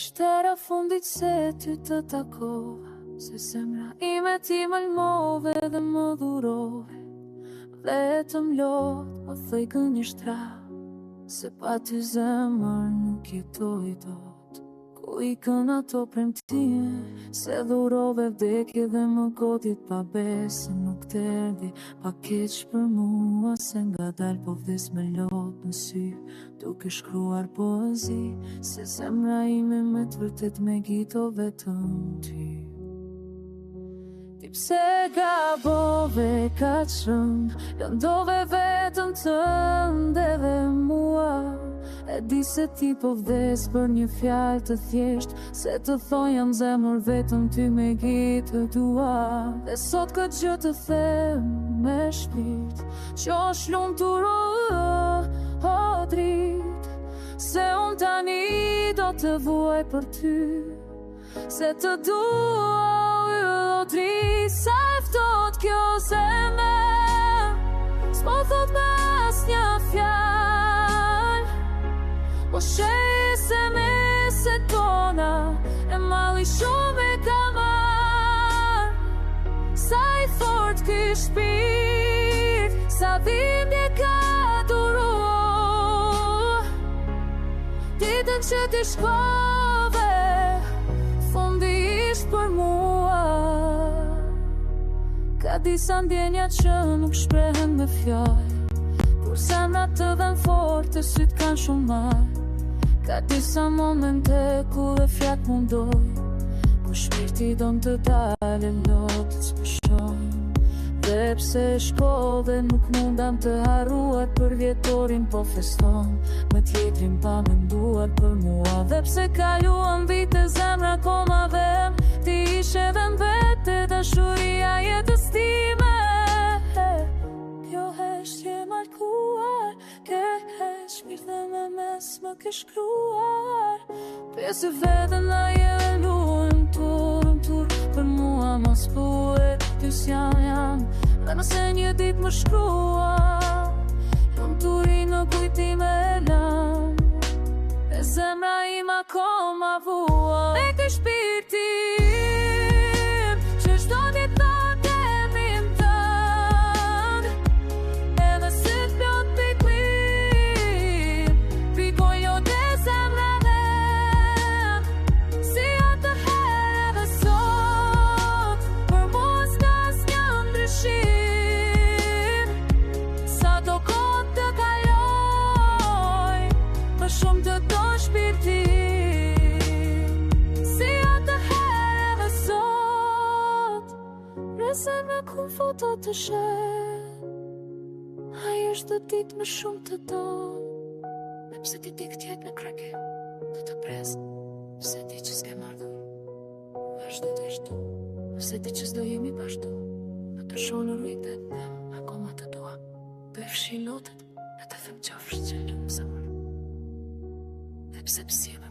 Ishte era fundit se ty të takova, se zemra ime ti më lmove dhe më dhurove. Vetëm lot, o thej gënjeshtra, se pa ty zemër nuk jetoj dot. Ku i kën ato premtime, se dhurove vdekje dhe më godit pa besë. Nuk të erdi pa keq për mua, se nga dal po vdes me lot në sy, duke shkruar poezi, se zemra ime me të vërtet me gito vetëm ty. Ti pse gabove ka qënë, lëndove vetëm tënde dhe mua. E di se ti po vdes për një fjalë të thjesht, se të thoj jam zemër vetëm ty me gjitë dua. Dhe sot këtë gjë të them me shpirt, që është lumtur o drit, se unë tani do të vuaj për ty, se të dua o drit. Sa e ftohtë kjo zemër, s'po thot me asnjë fjalë, po sheh se me tona e malli shumë e ka marrë. Sa i fort ky shpirt, sa dhimbje ka duru, ditën që ti shkove, fundi ishtë për mua. Ka disa ndjenja që nuk shprehen me fjalë, kur zemrat të dhen fort e syt kanë shumë marrë. Ka disa momente ku dhe fjat mundoj, ku shpirti don të dalë lotët s'pëshojnë. Dhe pse shkove nuk mundam të harruar, për vjetorin po feston, me tjetrin pa menduar për mua. Dhe pse kaluan vite zemra koma vem, ti ishe dhe m'vete dashuria jetës time. Kjo heshtje markuar, ke shpirt dhe me mes më ke shkruar. Pjesë vetën a je luën tur, për mua mos buhet, ty s'jam. Dhe nëse një dit më shkrua, unë turi në kujtime lam, e zemra ima koma vua. Me ke shpirtim, që shdo dit thot emrin tënd, edhe si t'plot piklim, pikoj jo dhe zemrave, si atë herë dhe sot, për mua s'ka s'një ndryshim. Sa do kohë të kaloj, më shumë të do shpirtim, si atë herë dhe sot, resen me ku foto të shet. Ai është të ditë më shumë të do, dhe pse ti di këtë jetë në krake, të të pres, pse ti që s'ke marrë, vazhdo të ishtu, pse ti që s'do jemi bashkë, në të shonë rritet, akoma të dua, të e fshi lotët, e të them qafsh që lëmë zemër. Dhe pse pësjeve